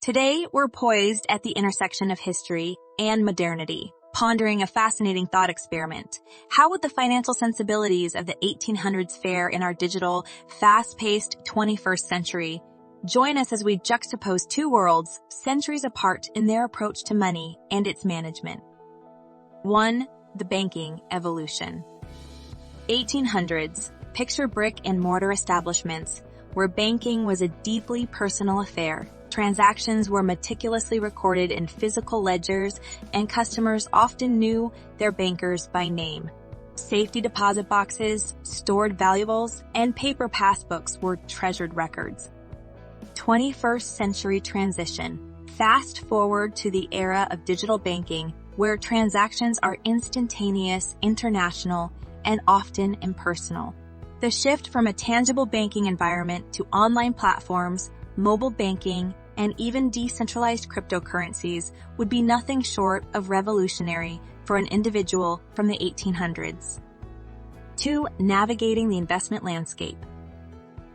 Today, we're poised at the intersection of history and modernity, pondering a fascinating thought experiment. How would the financial sensibilities of the 1800s fare in our digital, fast-paced 21st century? Join us as we juxtapose two worlds, centuries apart in their approach to money and its management. 1. The banking evolution. 1800s. Picture brick and mortar establishments where banking was a deeply personal affair. Transactions were meticulously recorded in physical ledgers, and customers often knew their bankers by name. Safety deposit boxes, stored valuables, and paper passbooks were treasured records. 21st century transition. Fast forward to the era of digital banking, where transactions are instantaneous, international, and often impersonal. The shift from a tangible banking environment to online platforms, mobile banking, and even decentralized cryptocurrencies would be nothing short of revolutionary for an individual from the 1800s. 2. Navigating the investment landscape.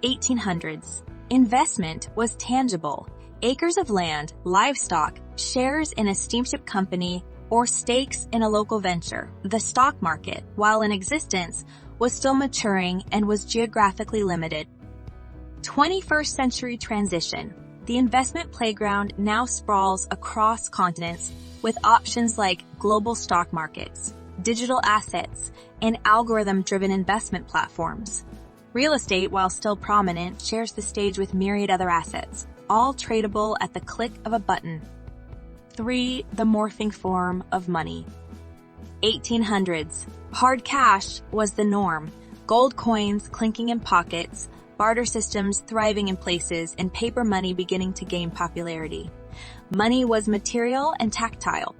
1800s. Investment was tangible. Acres of land, livestock, shares in a steamship company, or stakes in a local venture. The stock market, while in existence, was still maturing and was geographically limited. 21st century transition. The investment playground now sprawls across continents with options like global stock markets, digital assets, and algorithm-driven investment platforms. Real estate, while still prominent, shares the stage with myriad other assets, all tradable at the click of a button. 3. The morphing form of money. 1800s. Hard cash was the norm. Gold coins clinking in pockets, barter systems thriving in places, and paper money beginning to gain popularity. Money was material and tactile.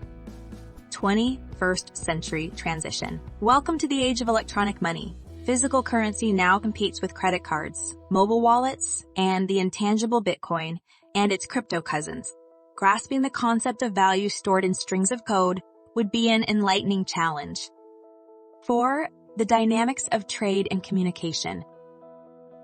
21st century transition. Welcome to the age of electronic money. Physical currency now competes with credit cards, mobile wallets, and the intangible Bitcoin and its crypto cousins. Grasping the concept of value stored in strings of code would be an enlightening challenge. 4. The dynamics of trade and communication.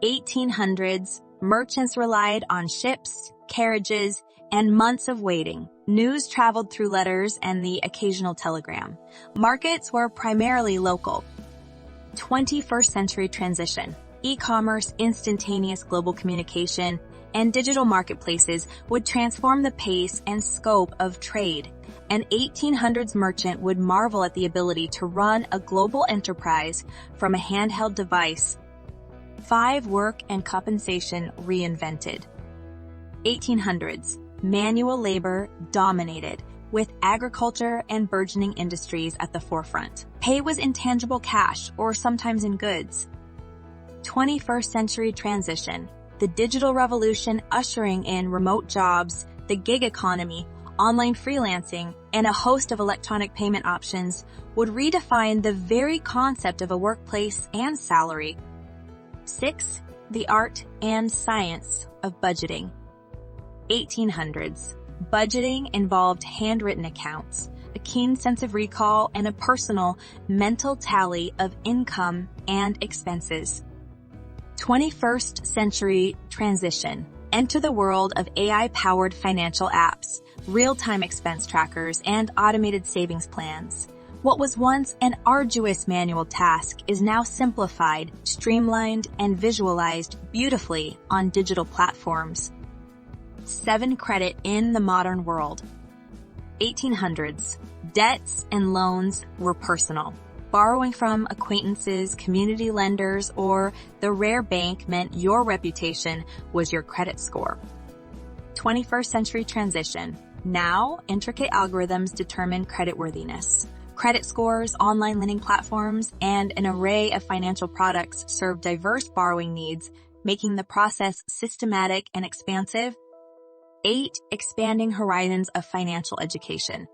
1800s, merchants relied on ships, carriages, and months of waiting. News traveled through letters and the occasional telegram. Markets were primarily local. 21st century transition. E-commerce, instantaneous global communication, and digital marketplaces would transform the pace and scope of trade. An 1800s merchant would marvel at the ability to run a global enterprise from a handheld device. 5. Work and compensation reinvented. 1800s. Manual labor dominated, with agriculture and burgeoning industries at the forefront. Pay was in tangible cash or sometimes in goods. 21st century transition. The digital revolution ushering in remote jobs, the gig economy, online freelancing, and a host of electronic payment options would redefine the very concept of a workplace and salary. 6. The art and science of budgeting. 1800s. Budgeting involved handwritten accounts, a keen sense of recall, and a personal, mental tally of income and expenses. 21st century transition. Enter the world of AI-powered financial apps, real-time expense trackers, and automated savings plans. What was once an arduous manual task is now simplified, streamlined, and visualized beautifully on digital platforms. 7. Credit in the modern world. 1800s. Debts and loans were personal. Borrowing from acquaintances, community lenders, or the rare bank meant your reputation was your credit score. 21st century transition. Now, intricate algorithms determine creditworthiness. Credit scores, online lending platforms, and an array of financial products serve diverse borrowing needs, making the process systematic and expansive. 8. Expanding horizons of financial education.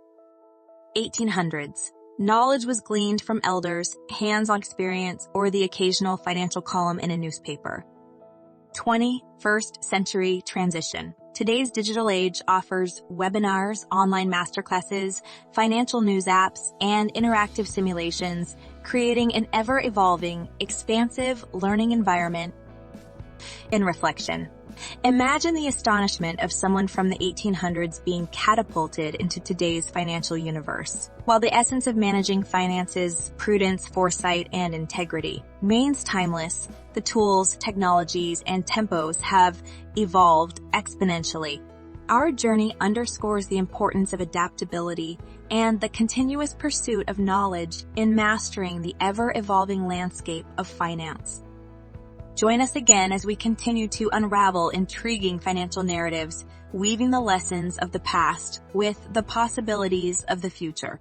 1800s. Knowledge was gleaned from elders, hands-on experience, or the occasional financial column in a newspaper. 21st century transition. Today's digital age offers webinars, online masterclasses, financial news apps, and interactive simulations, creating an ever-evolving, expansive learning environment. In reflection, Imagine the astonishment of someone from the 1800s being catapulted into today's financial universe. While the essence of managing finances, prudence, foresight, and integrity, remains timeless, the tools, technologies, and tempos have evolved exponentially. Our journey underscores the importance of adaptability and the continuous pursuit of knowledge in mastering the ever-evolving landscape of finance. Join us again as we continue to unravel intriguing financial narratives, weaving the lessons of the past with the possibilities of the future.